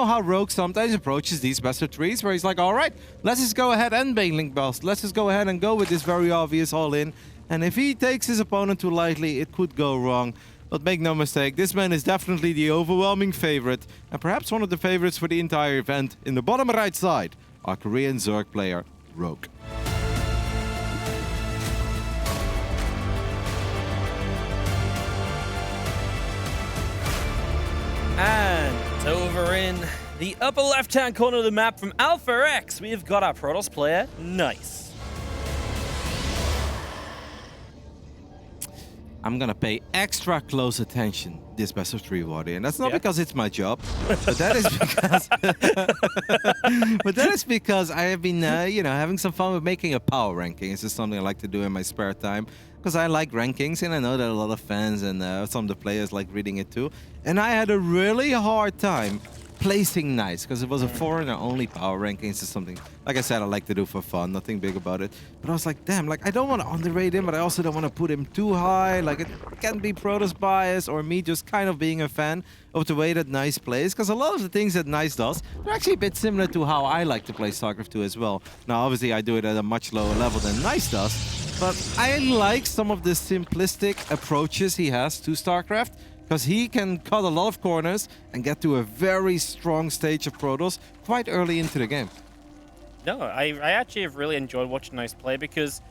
how Rogue sometimes approaches these best of threes, where he's like, all right, let's just go ahead and Baneling Bust. Let's just go ahead and go with this very obvious all-in. And if he takes his opponent too lightly, it could go wrong. But make no mistake, this man is definitely the overwhelming favorite, and perhaps one of the favorites for the entire event. In the bottom right side, our Korean Zerg player, Rogue. And over in the upper left-hand corner of the map from Alpha X, we've got our Protoss player, Nice. I'm gonna pay extra close attention this best of 3 Warrior, and that's not because it's my job, but that is because I have been you know, having some fun with making a power ranking. It's just something I like to do in my spare time because I like rankings, and I know that a lot of fans and some of the players like reading it too. And I had a really hard time placing Nice because it was a foreigner only power rankings. Is something, like I said, I like to do for fun, nothing big about it. But I was like, damn, like I don't want to underrate him, but I also don't want to put him too high. Like it can be Protoss bias or me just kind of being a fan of the way that Nice plays, because a lot of the things that Nice does are actually a bit similar to how I like to play StarCraft 2 as well. Now obviously I do it at a much lower level than Nice does, but I like some of the simplistic approaches he has to StarCraft, because he can cut a lot of corners and get to a very strong stage of Protoss quite early into the game. No, I actually have really enjoyed watching Nice play because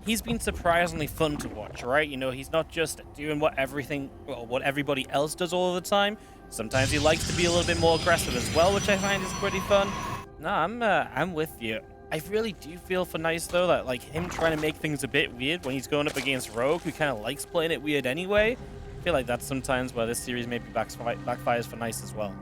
he's been surprisingly fun to watch, right? You know, he's not just doing what everybody else does all the time. Sometimes he likes to be a little bit more aggressive as well, which I find is pretty fun. No, I'm with you. I really do feel for Nice though that like him trying to make things a bit weird when he's going up against Rogue, who kind of likes playing it weird anyway. I feel like that's sometimes where this series maybe backfires for Nice as well.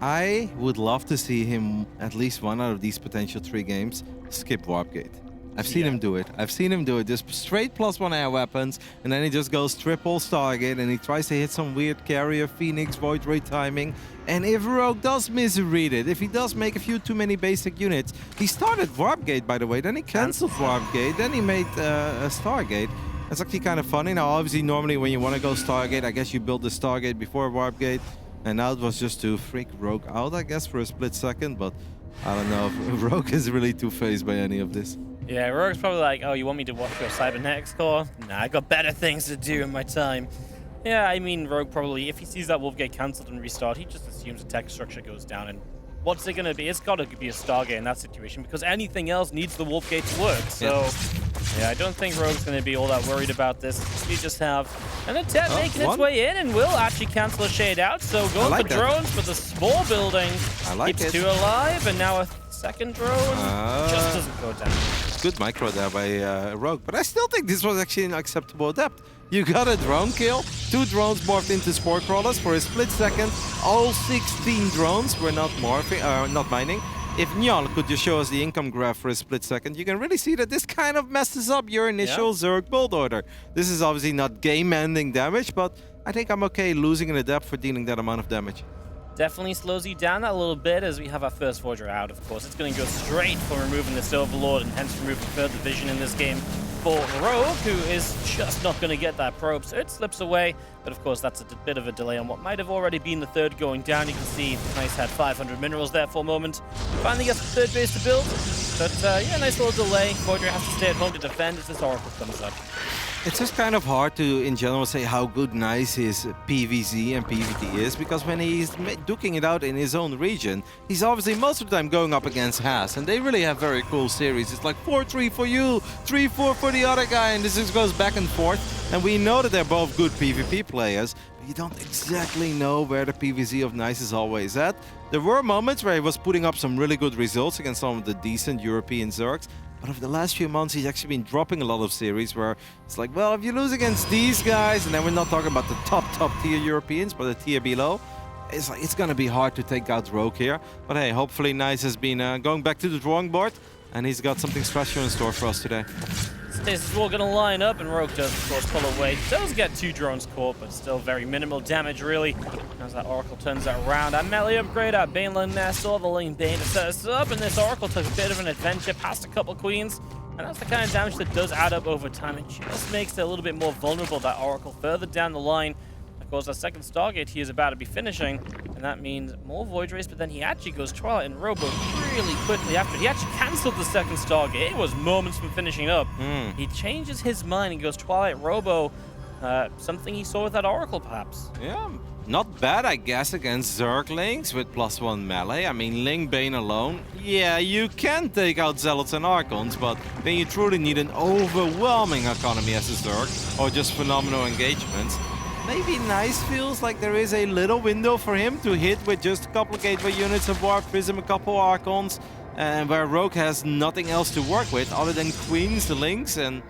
I would love to see him at least one out of these potential 3 games skip Warp Gate. I've seen him do it. I've seen him do it. Just straight +1 air weapons, and then he just goes triple Stargate, and he tries to hit some weird carrier, Phoenix, Void Ray timing. And if Rogue does misread it, if he does make a few too many basic units, he started Warp Gate, by the way, then he cancelled Warp Gate, then he made a Stargate. That's actually kind of funny. Now, obviously, normally when you want to go Stargate, I guess you build the Stargate before Warp Gate. And now it was just to freak Rogue out, I guess, for a split second. But I don't know if Rogue is really too phased by any of this. Yeah, Rogue's probably like, oh, you want me to watch your Cybernetics core? Nah, I got better things to do in my time. Yeah, I mean, Rogue probably, if he sees that Wolf Gate cancelled and restart, he just assumes the tech structure goes down. And what's it going to be? It's got to be a Stargate in that situation because anything else needs the Wolf Gate to work. So, yeah, I don't think Rogue's going to be all that worried about this. We just have an attack making its way in and will actually cancel a shade out. So going for drones for the small building. Keeps 2 alive, and now a second drone just doesn't go down. Good micro there by Rogue, but I still think this was actually an acceptable depth. You got a drone kill, 2 drones morphed into spore crawlers for a split second. All 16 drones were not morphing, not mining. If Njal could just show us the income graph for a split second, you can really see that this kind of messes up your initial Zerg build order. This is obviously not game-ending damage, but I think I'm okay losing in a depth for dealing that amount of damage. Definitely slows you down a little bit as we have our first Forger out, of course. It's going to go straight for removing this Overlord and hence removing further vision in this game for Rogue, who is just not going to get that probe, so it slips away. But of course, that's a bit of a delay on what might have already been the third going down. You can see Nice had 500 minerals there for a moment. Finally gets the third base to build. But yeah, nice little delay. Forger has to stay at home to defend as this Oracle comes up. It's just kind of hard to, in general, say how good Nice his PvZ and PvT is, because when he's duking it out in his own region, he's obviously most of the time going up against Haas, and they really have very cool series. It's like 4-3 for you, 3-4 for the other guy, and this just goes back and forth. And we know that they're both good PvP players, but you don't exactly know where the PvZ of Nice is always at. There were moments where he was putting up some really good results against some of the decent European Zergs, but over the last few months, he's actually been dropping a lot of series where it's like, well, if you lose against these guys, and then we're not talking about the top tier Europeans, but the tier below, it's like it's gonna be hard to take out Rogue here. But hey, hopefully Nice has been going back to the drawing board, and he's got something special in store for us today. This is all going to line up, and Rogue does, of course, pull away. Does get 2 drones caught, but still very minimal damage, really. As that Oracle turns that around. Our melee upgrade, our Baneland Nest, all the Lane Bane to set us up, and this Oracle took a bit of an adventure past a couple Queens. And that's the kind of damage that does add up over time. It just makes it a little bit more vulnerable, that Oracle, further down the line. course, that second Stargate he is about to be finishing, and that means more Void Rays, but then he actually goes Twilight and Robo really quickly after. He actually cancelled the second Stargate. It was moments from finishing up. He changes his mind and goes Twilight Robo, something he saw with that Oracle, perhaps. Yeah, not bad, I guess, against Zerglings with +1 melee. I mean, Ling Bane alone, yeah, you can take out Zealots and Archons, but then you truly need an overwhelming economy as a Zerg, or just phenomenal engagements. Maybe Nice feels like there is a little window for him to hit with just a couple of Gateway units of Warp Prism, a couple Archons, and where Rogue has nothing else to work with other than Queens, Lynx, and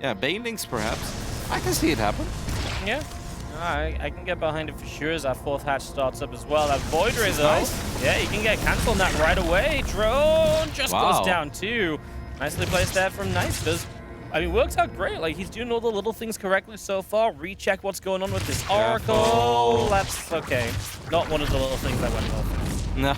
yeah, Banelings perhaps. I can see it happen. Yeah. I can get behind it for sure as that fourth hatch starts up as well. That Void Ray though, nice. Yeah, you can get cancelled on that right away. Drone just goes down too. Nicely placed there from Nice. I mean, works out great. Like, he's doing all the little things correctly so far. Recheck what's going on with this Oracle. That's okay. Not one of the little things that went well. No.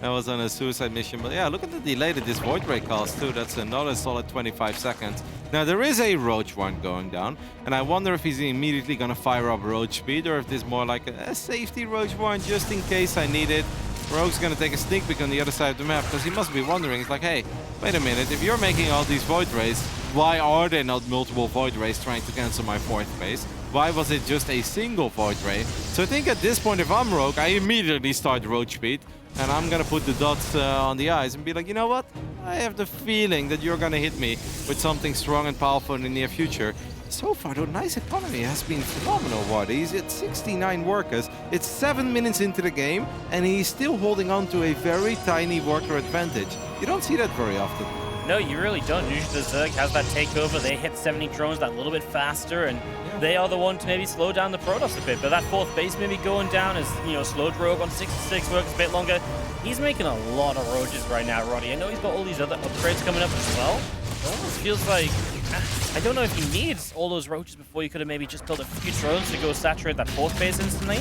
That was on a suicide mission, but yeah, look at the delay that this Void Ray caused too. That's another solid 25 seconds. Now there is a Roach one going down, and I wonder if he's immediately gonna fire up Roach speed, or if this is more like a safety Roach one just in case I need it. Rogue's gonna take a sneak peek on the other side of the map, because he must be wondering, it's like, hey, wait a minute, if you're making all these Void Rays, why are there not multiple Void Rays trying to cancel my fourth phase? Why was it just a single Void Ray? So I think at this point, if I'm Rogue, I immediately start Roach speed, and I'm gonna put the dots on the eyes and be like, you know what? I have the feeling that you're gonna hit me with something strong and powerful in the near future. So far, the Nice economy has been phenomenal, Wadi. He's at 69 workers. It's 7 minutes into the game, and he's still holding on to a very tiny worker advantage. You don't see that very often. No, you really don't. Usually the Zerg has that takeover. They hit 70 drones that little bit faster, and they are the one to maybe slow down the Protoss a bit. But that fourth base maybe going down is, you know, slowed Rogue on 66 workers a bit longer. He's making a lot of Roaches right now, Roddy. I know he's got all these other upgrades coming up as well. It almost feels like, I don't know if he needs all those Roaches before you could have maybe just built a few drones to go saturate that fourth base instantly.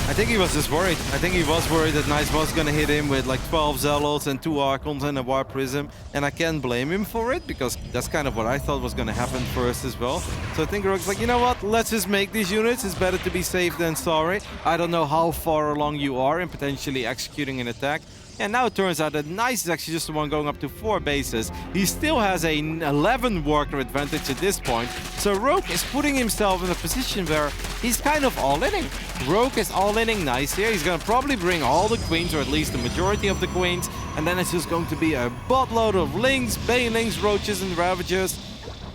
I think he was just worried. I think he was worried that Nice was gonna hit him with like 12 Zealots and 2 Archons and a Warp Prism, and I can't blame him for it, because that's kind of what I thought was gonna happen first as well. So I think Rogue's like, you know what, let's just make these units. It's better to be safe than sorry. I don't know how far along you are in potentially executing an attack. And now it turns out that Nice is actually just the one going up to 4 bases. He still has an 11 worker advantage at this point. So Rogue is putting himself in a position where he's kind of all-inning. Rogue is all-inning Nice here. He's going to probably bring all the Queens, or at least the majority of the Queens. And then it's just going to be a buttload of Lynx, Banelings, Roaches, and Ravagers.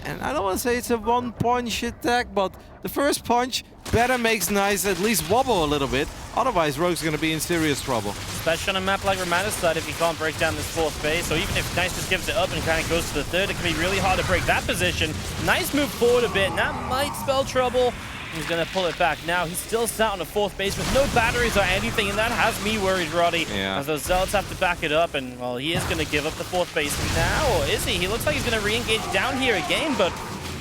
And I don't want to say it's a one-punch attack, but the first punch better makes Nice at least wobble a little bit. Otherwise, Rogue's going to be in serious trouble. Especially on a map like Ramada's side, if he can't break down this fourth base, or even if Nice just gives it up and kind of goes to the third, it can be really hard to break that position. Nice move forward a bit, and that might spell trouble. He's going to pull it back now. He's still sat on a fourth base with no batteries or anything, and that has me worried, Roddy. Yeah. As those Zealots have to back it up, and, well, he is going to give up the fourth base now, or is he? He looks like he's going to re-engage down here again, but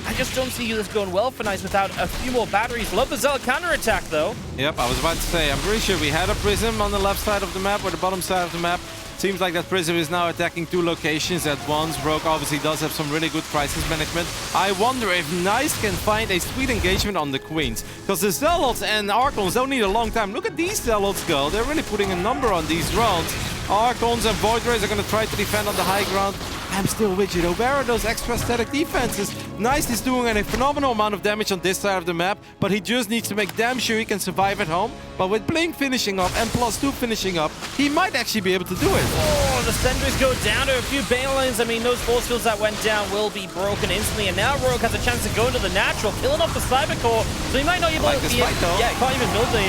I just don't see this going well for Nice without a few more batteries. Love the Zealot counterattack, though. Yep, I was about to say, I'm pretty sure we had a Prism on the left side of the map, or the bottom side of the map. Seems like that Prism is now attacking 2 locations at once. Rogue obviously does have some really good crisis management. I wonder if Nice can find a sweet engagement on the Queens, because the Zealots and Archons don't need a long time. Look at these Zealots go. They're really putting a number on these drones. Archons and Void Rays are going to try to defend on the high ground. I'm still with you though. Where are those extra static defenses? Nice is doing a phenomenal amount of damage on this side of the map, but he just needs to make damn sure he can survive at home. But with Blink finishing up and +2 finishing up, he might actually be able to do it. Oh, the Sentries go down to a few Banelings. I mean, those force fields that went down will be broken instantly, and now Rogue has a chance to go into the natural, killing off the Cyber Core, so he might not even like this fight, though. Yeah, can't even build the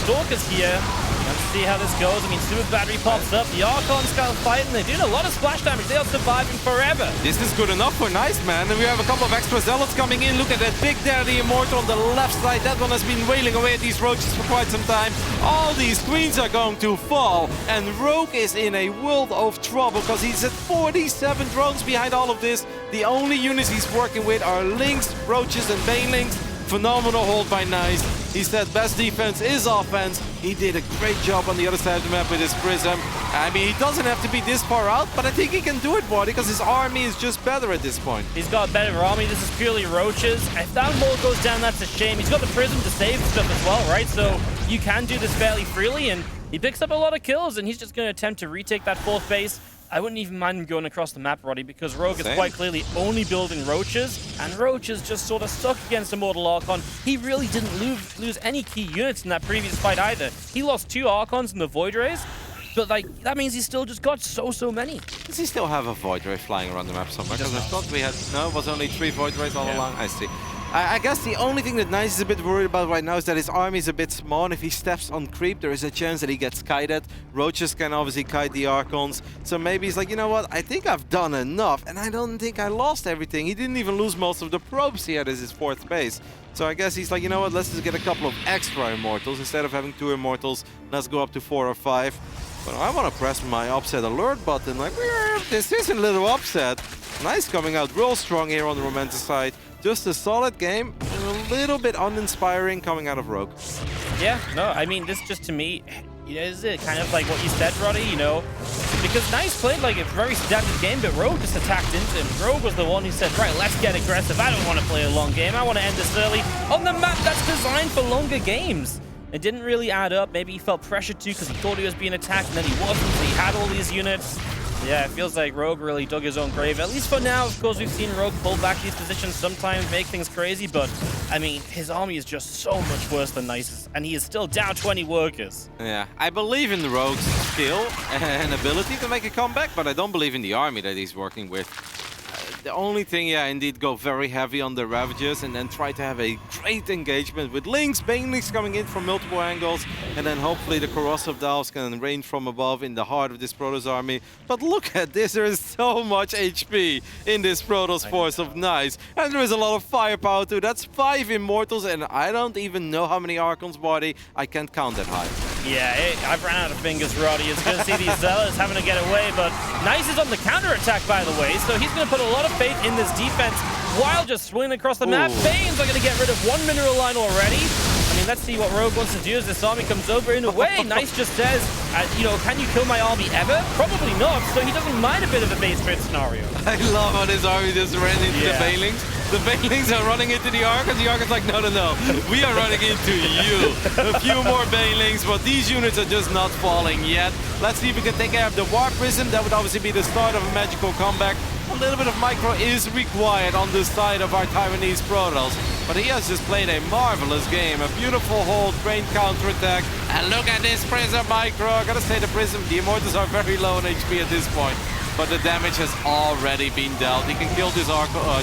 Stalkers here. Let's see how this goes. I mean, Super Battery pops up. The Archons got fighting. They're doing a lot of splash damage. They are surviving forever. This is good enough for Nice, man. And we have a couple of extra Zealots coming in. Look at that Big Daddy Immortal on the left side. That one has been wailing away at these Roaches for quite some time. All these Queens are going to fall. And Rogue is in a world of trouble because he's at 47 drones behind all of this. The only units he's working with are Lynx, Roaches, and Banelings. Phenomenal hold by Nice. He said best defense is offense. He did a great job on the other side of the map with his Prism. I mean, he doesn't have to be this far out, but I think he can do it, Waddy, because his army is just better at this point. He's got a better army. This is purely roaches. If that mole goes down, that's a shame. He's got the Prism to save stuff as well, right? So you can do this fairly freely, and he picks up a lot of kills, and he's just going to attempt to retake that 4th base. I wouldn't even mind him going across the map, Roddy, because Rogue is quite clearly only building roaches, and roaches just sort of stuck against Immortal Archon. He really didn't lose any key units in that previous fight either. He lost 2 Archons in the Void Rays, but like that means he still just got so many. Does he still have a Void Ray flying around the map somewhere? Because I thought we had... No, it was only 3 Void Rays all along. I see. I guess the only thing that Nice is a bit worried about right now is that his army is a bit small, and if he steps on creep, there is a chance that he gets kited. Roaches can obviously kite the Archons, so maybe he's like, you know what, I think I've done enough, and I don't think I lost everything. He didn't even lose most of the probes he had as his 4th base. So I guess he's like, you know what, let's just get a couple of extra Immortals. Instead of having 2 Immortals, let's go up to 4 or 5. But I want to press my upset alert button, like, this is a little upset. Nice coming out real strong here on the Romanticide. Just a solid game, and a little bit uninspiring coming out of Rogue. Yeah, no, I mean, this just to me, is it kind of like what you said, Roddy, you know? Because Nice played like a very adaptive game, but Rogue just attacked into him. Rogue was the one who said, right, let's get aggressive. I don't want to play a long game. I want to end this early on the map that's designed for longer games. It didn't really add up. Maybe he felt pressured to because he thought he was being attacked, and then he wasn't, so he had all these units. Yeah, it feels like Rogue really dug his own grave. At least for now, of course, we've seen Rogue pull back these positions, sometimes make things crazy, but, I mean, his army is just so much worse than Nice's, and he is still down 20 workers. Yeah, I believe in the Rogue's skill and ability to make a comeback, but I don't believe in the army that he's working with. The only thing, yeah, indeed, go very heavy on the Ravages and then try to have a great engagement with Lynx, Banelings coming in from multiple angles, and then hopefully the Corrosive Dolls can rain from above in the heart of this Protoss army. But look at this, there is so much HP in this Protoss force of Nice, and there is a lot of firepower too. That's 5 Immortals, and I don't even know how many Archons, Body. I can't count that high. Yeah, I've ran out of fingers, Roddy. It's going to see these Zealots having to get away, but Nice is on the counter-attack, by the way, so he's going to put a lot of faith in this defense while just swinging across the map. Banes are going to get rid of 1 mineral line already. I mean, let's see what Rogue wants to do as this army comes over. In a way, Nice just says, you know, can you kill my army ever? Probably not, so he doesn't mind a bit of a base trade scenario. I love how this army just ran into the Banelings. The Banelings are running into the Archons. The Archons like, no, we are running into you. A few more Banelings, but these units are just not falling yet. Let's see if we can take care of the Warp Prism. That would obviously be the start of a magical comeback. A little bit of micro is required on the side of our Taiwanese Protoss, but he has just played a marvelous game. A beautiful hold, train counterattack, and look at this Prism micro. I gotta say, the Prism, the Immortals are very low on HP at this point, but the damage has already been dealt. He can kill this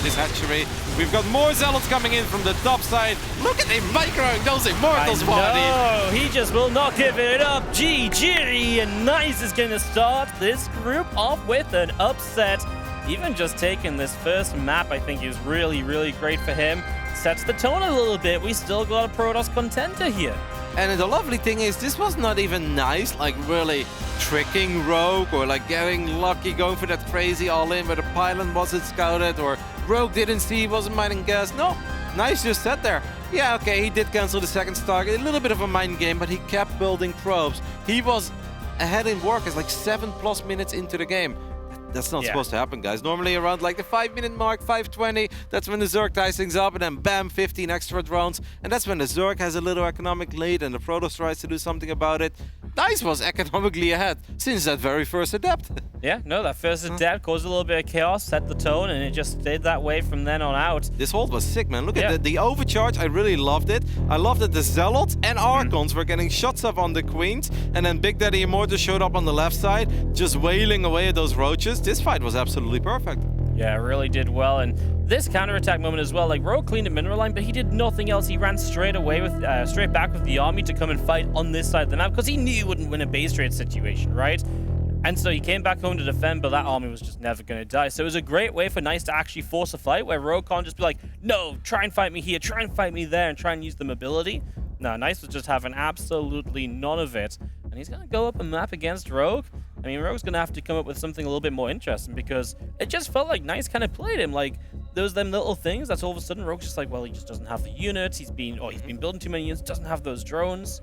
this hatchery. We've got more Zealots coming in from the top side. Look at him microing those Immortals, Body. No, he just will not give it up. GG, and Nice is going to start this group off with an upset. Even just taking this first map, I think, is really, really great for him. Sets the tone a little bit. We still got a Protoss contender here. And the lovely thing is, this was not even Nice, like really tricking Rogue or like getting lucky, going for that crazy all-in where the pylon wasn't scouted or Rogue didn't see, wasn't minding gas. No, Nice just sat there. Yeah, okay, he did cancel the second target. A little bit of a mind game, but he kept building probes. He was ahead in workers like 7+ minutes into the game. That's not supposed to happen, guys. Normally around like the 5-minute mark, 5:20, that's when the Zerg ties things up, and then bam, 15 extra drones. And that's when the Zerg has a little economic lead and the Protoss tries to do something about it. Nice was economically ahead since that very first adept. Yeah, no, that first adept caused a little bit of chaos, set the tone, and it just stayed that way from then on out. This hold was sick, man. Look at the overcharge. I really loved it. I loved that the Zealots and Archons were getting shots up on the Queens, and then Big Daddy Immortus showed up on the left side, just wailing away at those roaches. This fight was absolutely perfect. Yeah, it really did well, and this counterattack moment as well, like Rogue cleaned a mineral line, but he did nothing else. He ran straight away with, straight back with the army to come and fight on this side of the map because he knew he wouldn't win a base trade situation, right? And so he came back home to defend, but that army was just never going to die. So it was a great way for Nice to actually force a fight where Rogue can't just be like, no, try and fight me here, try and fight me there, and try and use the mobility. No, Nice was just having absolutely none of it. And he's going to go up a map against Rogue. I mean, Rogue's going to have to come up with something a little bit more interesting because it just felt like Nice kind of played him like them little things that's all of a sudden Rogue's just like, well, he just doesn't have the units. He's been building too many units. Doesn't have those drones.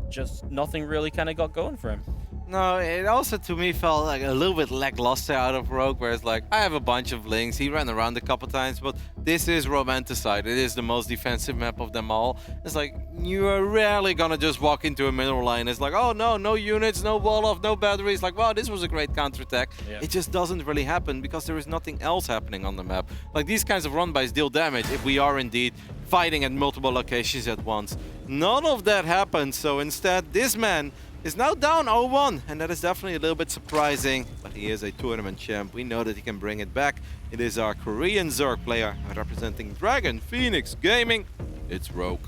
Just nothing really kind of got going for him. No, it also to me felt like a little bit lackluster out of Rogue, where it's like, I have a bunch of links. He ran around a couple times, but this is Romanticide. It is the most defensive map of them all. It's like, you are rarely gonna just walk into a middle line. It's like, oh no, no units, no wall off, no batteries. Like, wow, this was a great counterattack. Yeah. It just doesn't really happen because there is nothing else happening on the map. Like, these kinds of run-bys deal damage if we are indeed fighting at multiple locations at once. None of that happened, so instead, this man is now down 0-1, and that is definitely a little bit surprising, but he is a tournament champ. We know that he can bring it back. It is our Korean Zerg player representing Dragon Phoenix Gaming. It's Rogue.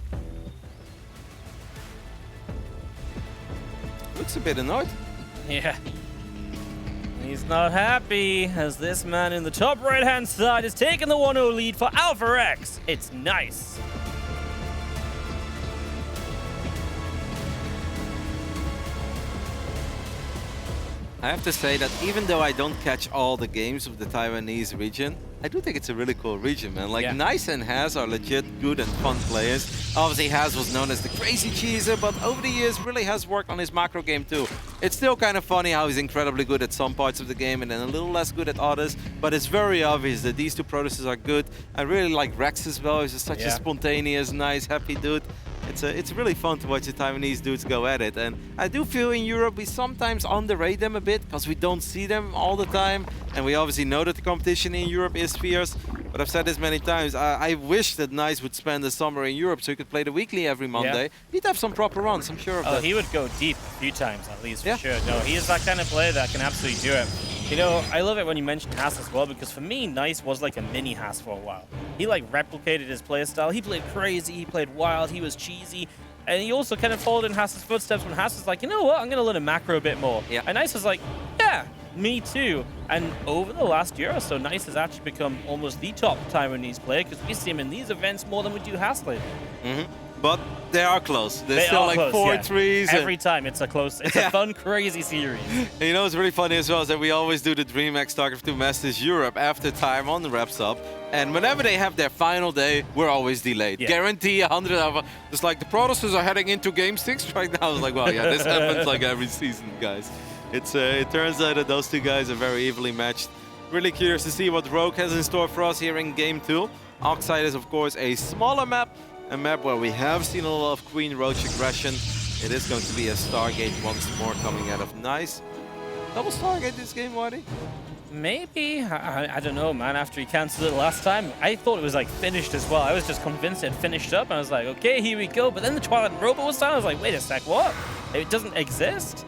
Looks a bit annoyed. Yeah. He's not happy, as this man in the top right-hand side is taking the 1-0 lead for Alpha X. It's nice. I have to say that even though I don't catch all the games of the Taiwanese region, I do think it's a really cool region, man. Like, Nice and Haz are legit good and fun players. Obviously, Haz was known as the crazy cheeser, but over the years really has worked on his macro game too. It's still kind of funny how he's incredibly good at some parts of the game and then a little less good at others, but it's very obvious that these two Protoses are good. I really like Rex as well. He's just such a spontaneous, nice, happy dude. It's really fun to watch the Taiwanese dudes go at it, and I do feel in Europe we sometimes underrate them a bit because we don't see them all the time, and we obviously know that the competition in Europe is fierce, but I've said this many times, I wish that Nice would spend the summer in Europe so he could play the weekly every Monday. He'd have some proper runs, I'm sure of that. He would go deep a few times at least, for sure. No, he is that kind of player that can absolutely do it. You know, I love it when you mention Haas as well, because for me, Nice was like a mini Haas for a while. He like replicated his playstyle. He played crazy, he played wild, he was cheesy, and he also kind of followed in Haas's footsteps when Haas was like, you know what, I'm going to learn a macro a bit more. And Nice was like, yeah, me too. And over the last year or so, Nice has actually become almost the top Taiwanese player because we see him in these events more than we do Haas lately. But they are close. They're still like 4-3s. Every time it's a close, it's a fun, crazy series. And you know what's really funny as well is that we always do the DreamHack StarCraft 2 Masters Europe after time on the wraps up. And whenever they have their final day, we're always delayed. Guarantee 100 of It's like the Protestants are heading into Game 6 right now. I was like, well, yeah, this happens like every season, guys. It turns out that those two guys are very evenly matched. Really curious to see what Rogue has in store for us here in Game 2. Oxide is, of course, a smaller map. A map where we have seen a lot of Queen Roach aggression. It is going to be a Stargate once more coming out of Nice. Double Stargate this game, Waddy? Maybe. I don't know, man. After he cancelled it last time, I thought it was like finished as well. I was just convinced it had finished up. And I was like, okay, here we go. But then the Twilight Robot was down. I was like, wait a sec, what? It doesn't exist?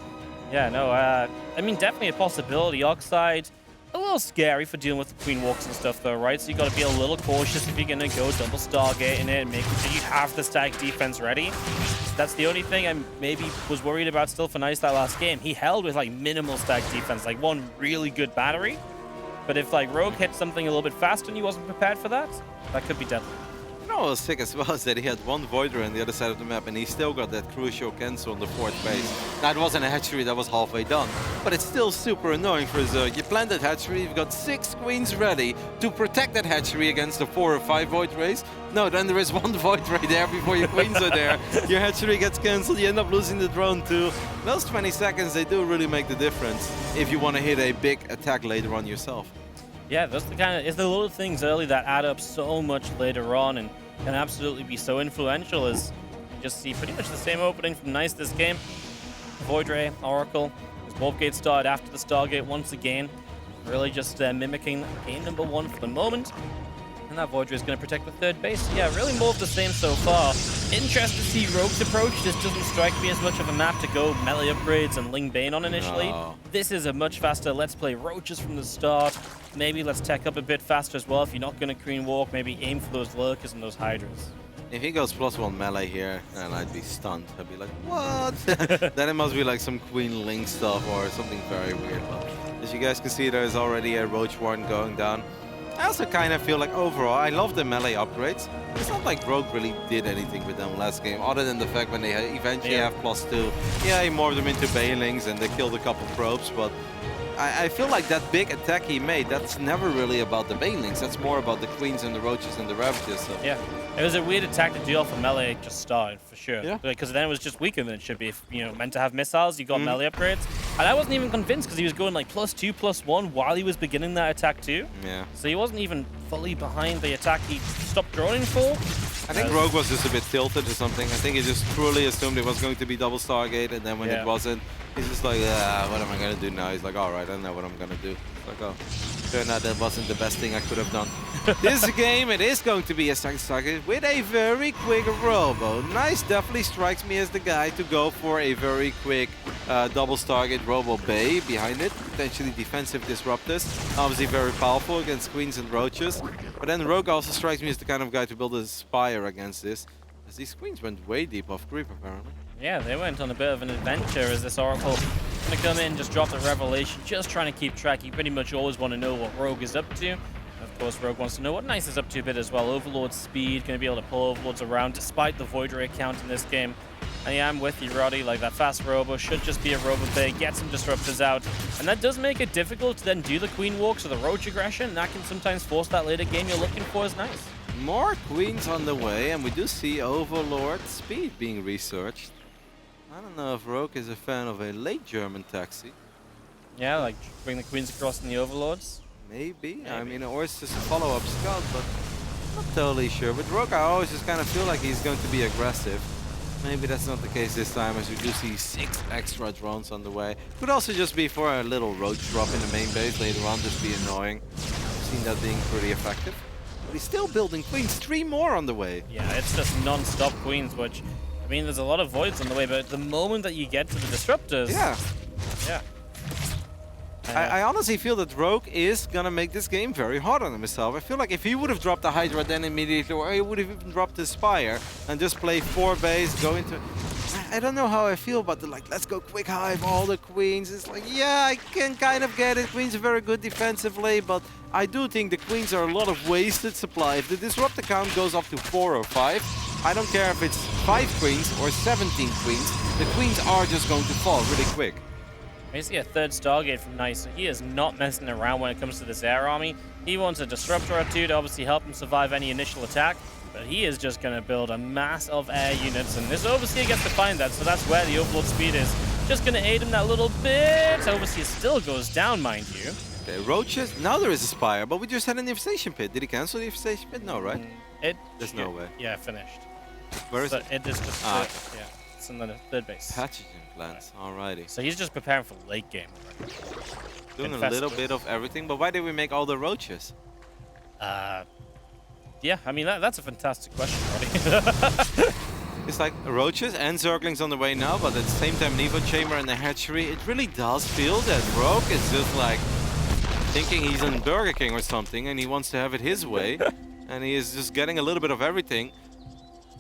Yeah, no, I mean, definitely a possibility. Oxide, a little scary for dealing with the Queen Walks and stuff though, right? So you got to be a little cautious if you're going to go double Stargate in it and making sure you have the stack defense ready. That's the only thing I maybe was worried about still for Nice that last game. He held with like minimal stack defense, like one really good battery. But if like Rogue hit something a little bit faster and he wasn't prepared for that, that could be deadly. You know what was sick as well is that he had one Voidra on the other side of the map and he still got that crucial cancel on the 4th base. Now it wasn't a hatchery that was halfway done, but it's still super annoying for Zerg. You plant that hatchery, you've got 6 queens ready to protect that hatchery against the 4 or 5 Void Rays. No, then there is one Void Ray there before your queens are there. Your hatchery gets cancelled, you end up losing the drone too. Those 20 seconds, they do really make the difference if you want to hit a big attack later on yourself. Yeah, that's the kind of, it's the little things early that add up so much later on and can absolutely be so influential as you just see pretty much the same opening from Nice this game. Void Ray, Oracle, his Warp Gate started after the Stargate once again, really just mimicking game number 1 for the moment. And that Void Ray is going to protect the 3rd base. So yeah, really more of the same so far. Interested to see Rogue's approach. This doesn't strike me as much of a map to go melee upgrades and Ling Bane on initially. No. This is a much faster, let's play Roaches from the start. Maybe let's tech up a bit faster as well. If you're not going to Queen Walk, maybe aim for those Lurkers and those Hydras. If he goes +1 melee here, then I'd be stunned. I'd be like, what? Then it must be like some Queen Ling stuff or something very weird. But as you guys can see, there's already a Roach Warden going down. I also kind of feel like overall, I love the melee upgrades. It's not like Rogue really did anything with them last game, other than the fact when they eventually have +2. Yeah, he morphed them into Bailings and they killed a couple probes, but I feel like that big attack he made, that's never really about the banelings. That's more about the queens and the roaches and the ravages. So. Yeah, it was a weird attack to deal for melee just started, for sure. Yeah. Because then it was just weaker than it should be. If, you know, meant to have missiles, you got melee upgrades. And I wasn't even convinced because he was going like +2, +1 while he was beginning that attack too. Yeah. So he wasn't even fully behind the attack he stopped droning for. I think Rogue was just a bit tilted or something. I think he just truly assumed it was going to be double Stargate, and then when it wasn't, he's just like, what am I going to do now? He's like, all right, I know what I'm going to do. It's like, oh, turned out that wasn't the best thing I could have done. This game, it is going to be a Stargate with a very quick Robo. Nice definitely strikes me as the guy to go for a very quick double Stargate Robo Bay behind it. Potentially defensive disruptors. Obviously very powerful against queens and roaches. But then Rogue also strikes me as the kind of guy to build a Spire against this. As these queens went way deep off creep apparently. Yeah, they went on a bit of an adventure as this Oracle gonna come in, just drop the Revelation, just trying to keep track. You pretty much always want to know what Rogue is up to. Of course, Rogue wants to know what Nice is up to a bit as well. Overlord speed, going to be able to pull Overlords around despite the Void Ray count in this game. And yeah, I'm with you, Roddy. Like, that fast Robo should just be a Robo Bay, get some Disruptors out. And that does make it difficult to then do the Queen Walks or the Roach Aggression. And that can sometimes force that later game you're looking for as Nice. More queens on the way, and we do see Overlord speed being researched. I don't know if Rogue is a fan of a late German taxi. Yeah, like bring the queens across in the Overlords. Maybe. I mean, or it's just a follow-up scout, but I'm not totally sure. With Rogue, I always just kind of feel like he's going to be aggressive. Maybe that's not the case this time, as we do see 6 extra drones on the way. Could also just be for a little roach drop in the main base later on, just be annoying. I've seen that being pretty effective. But he's still building queens, 3 more on the way. Yeah, it's just non-stop queens, which, I mean, there's a lot of voids on the way, but the moment that you get to the disruptors... Yeah. Yeah. I honestly feel that Rogue is gonna make this game very hard on himself. I feel like if he would have dropped the Hydra then immediately, or he would have even dropped the Spire and just play 4 base, go into... I don't know how I feel about the, like, let's go quick hive all the queens. It's like, yeah, I can kind of get it. Queens are very good defensively, but I do think the queens are a lot of wasted supply. If the disruptor count goes up to 4 or 5, I don't care if it's 5 queens or 17 queens, the queens are just going to fall really quick. I see a 3rd Stargate from Nice, so he is not messing around when it comes to this air army. He wants a Disruptor or 2 to obviously help him survive any initial attack, but he is just going to build a mass of air units, and this Overseer gets to find that, so that's where the Overlord speed is. Just going to aid him that little bit. Overseer still goes down, mind you. Okay, roaches. Now there is a Spire, but we just had an infestation pit. Did he cancel the infestation pit? No, right? There's no way. Yeah, finished. Where is so it? It is just, yeah, it's in the 3rd base. Pathogen plants, alrighty. So he's just preparing for late game. Doing a little bit of everything, but why did we make all the roaches? Yeah, I mean, that's a fantastic question, Roddy. It's like roaches and zerglings on the way now, but at the same time, Evo Chamber and the hatchery, it really does feel that Rogue is just like thinking he's in Burger King or something, and he wants to have it his way, and he is just getting a little bit of everything.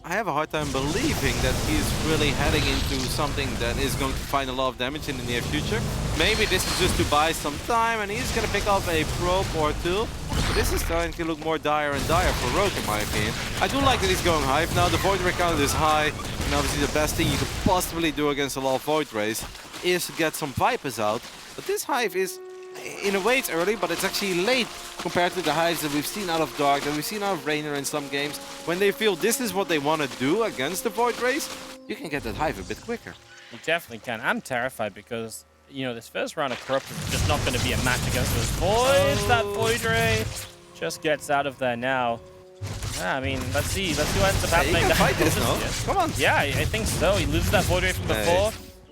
I have a hard time believing that he's really heading into something that is going to find a lot of damage in the near future. Maybe this is just to buy some time, and he's going to pick up a probe or 2. But this is starting to look more dire and dire for Rogue, in my opinion. I do like that he's going hive now. The Void Ray count is high, and obviously the best thing you could possibly do against a lot of Void Rays is to get some Vipers out. But this hive is, in a way, it's early, but it's actually late compared to the hives that we've seen out of Dark, that we've seen out of Rainer in some games. When they feel this is what they want to do against the Void Rays, you can get that hive a bit quicker. You definitely can. I'm terrified because, you know, this first round of Corrupt is just not going to be a match against those Voids. That Void Ray just gets out of there now. Yeah, I mean, let's see what ends up happening. He can fight this, no? Come on. Yeah, I think so. He loses that Void Ray from before.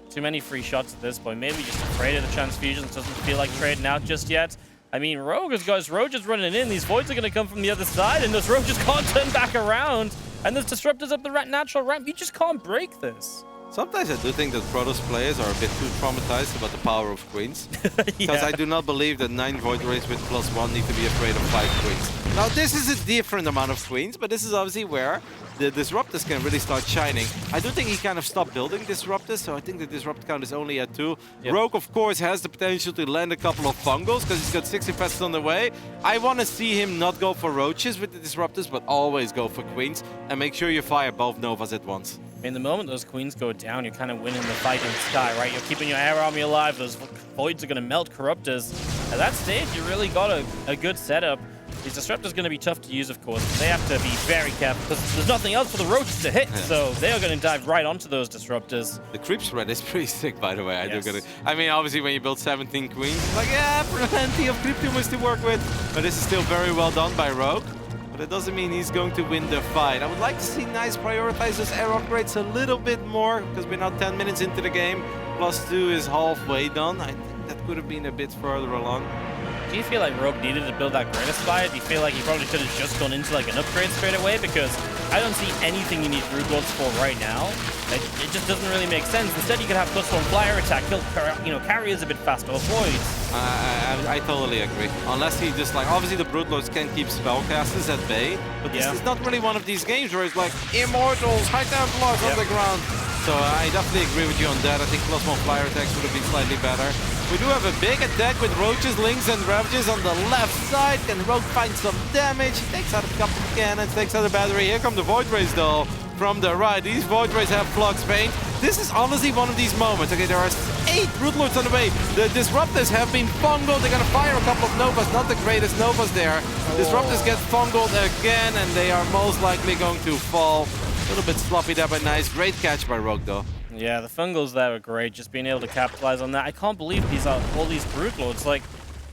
Too many free shots at this point. Maybe just afraid of the transfusions. Doesn't feel like trading out just yet. I mean, Rogue has got his Roaches running in. These Voids are going to come from the other side, and those Roaches can't turn back around. And there's Disruptors up the natural ramp. You just can't break this. Sometimes I do think that Protoss players are a bit too traumatized about the power of queens. Because I do not believe that 9 Void Rays with +1 need to be afraid of 5 queens. Now this is a different amount of queens, but this is obviously where the Disruptors can really start shining. I do think he kind of stopped building Disruptors, so I think the Disrupt count is only at 2. Yep. Rogue, of course, has the potential to land a couple of Fungals, because he's got 6 infestors on the way. I want to see him not go for Roaches with the Disruptors, but always go for Queens, and make sure you fire both Novas at once. I mean, the moment those queens go down, you're kind of winning the fight in the sky, right? You're keeping your air army alive. Those voids are going to melt corruptors. At that stage, you really got a good setup. These disruptors are going to be tough to use, of course. They have to be very careful because there's nothing else for the roaches to hit. So they are going to dive right onto those disruptors. The creep spread is pretty sick, by the way. Yes. I mean, obviously, when you build 17 queens, it's like, yeah, plenty of creep tumors to work with. But this is still very well done by Rogue. But it doesn't mean he's going to win the fight. I would like to see Nice prioritize his air upgrades a little bit more because we're now 10 minutes into the game. +2 is halfway done. I think that could have been a bit further along. Do you feel like Rogue needed to build that greatest fire? Do you feel like he probably could have just gone into like an upgrade straight away? Because I don't see anything you need Brood Lords for right now. It just doesn't really make sense. Instead, you could have +1 flyer attack, kill carriers a bit faster, or voids. I totally agree. Unless he just like, obviously the Brood Lords can keep spellcasters at bay, but this is not really one of these games where it's like Immortals, High Templars on the ground. So I definitely agree with you on that. I think +1 flyer attacks would have been slightly better. We do have a big attack with Roaches, Lynx, and Ravages on the left side. Can Rogue find some damage? He takes out a couple of cannons, takes out a battery. Here come the Void Rays though from the right. These Void Rays have Flux Paint. This is honestly one of these moments. Okay, there are 8 Brood Lords on the way. The Disruptors have been fungled. They're gonna fire a couple of Novas, not the greatest Novas there. Disruptors get fungled again, and they are most likely going to fall. A little bit sloppy there, but nice. Great catch by Rogue though. Yeah, the fungals there were great, just being able to capitalize on that. I can't believe these are all these Brood Lords. Like,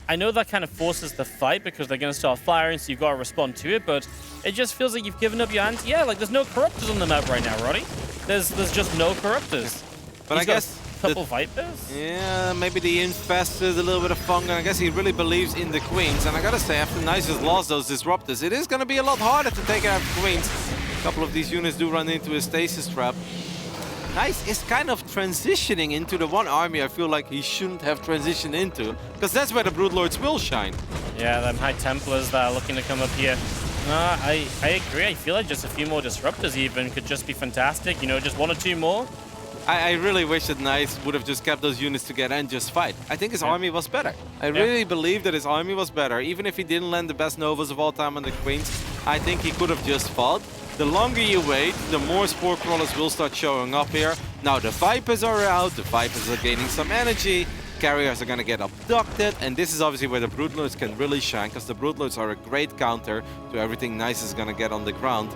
I know that kind of forces the fight because they're going to start firing, so you've got to respond to it, but it just feels like you've given up your ante. Yeah, like, there's no Corruptors on the map right now, Roddy. There's just no Corruptors. But I guess a couple Vipers? Yeah, maybe the Infestors, a little bit of Fung, and I guess he really believes in the Queens. And I gotta say, after Nice has lost those Disruptors, it is going to be a lot harder to take out Queens. A couple of these units do run into a stasis trap. Nice is kind of transitioning into the one army I feel like he shouldn't have transitioned into, because that's where the Brood Lords will shine. Yeah, them High Templars that are looking to come up here. No, I agree. I feel like just a few more Disruptors even could just be fantastic. You know, just 1 or 2 more. I really wish that Nice would have just kept those units together and just fight. I think his army was better. I really believe that his army was better. Even if he didn't land the best Novas of all time on the Queens, I think he could have just fought. The longer you wait, the more Spore Crawlers will start showing up here. Now the Vipers are out, the Vipers are gaining some energy, carriers are gonna get abducted, and this is obviously where the Brood Lords can really shine, because the Brood Lords are a great counter to everything Nice is gonna get on the ground.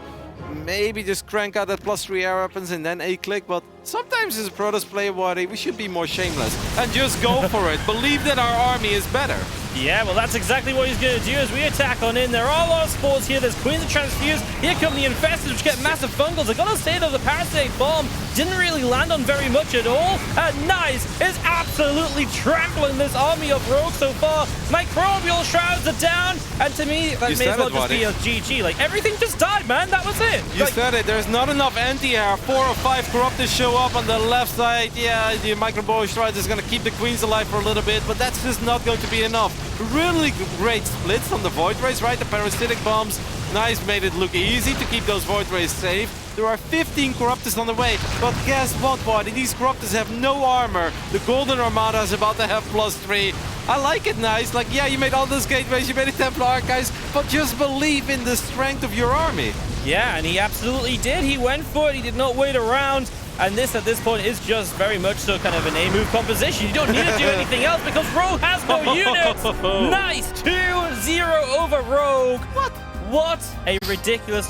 Maybe just crank out that +3 air weapons and then A-click, but sometimes as a Protoss player, Wadi, we should be more shameless and just go for it. Believe that our army is better. Yeah, well, that's exactly what he's going to do as we attack on in. There are a lot of spores here. There's Queens of Transfuse. Here come the Infestors, which get massive fungals. I gotta say, though, the Parasitic Bomb didn't really land on very much at all. And Nice is absolutely trampling this army of Rogue so far. Microbial Shrouds are down. And to me, that may as well just be a GG. Like, everything just died, man. That was it. You said it. There's not enough anti-air. 4 or 5 Corruptors show up on the left side. Yeah, the Microbial Shrouds is going to keep the Queens alive for a little bit, but that's just not going to be enough. Really great splits on the Void Rays, right? The Parasitic Bombs. Nice made it look easy to keep those Void Rays safe. There are 15 Corruptors on the way, but guess what, buddy? These Corruptors have no armor. The Golden Armada is about to have +3. I like it, Nice. Like, yeah, you made all those gateways, you made a Templar Archives, but just believe in the strength of your army. Yeah, and he absolutely did. He went for it. He did not wait around. And this, at this point, is just very much so kind of an A-move composition. You don't need to do anything else because Rogue has no units. Nice 2-0 over Rogue. What a ridiculous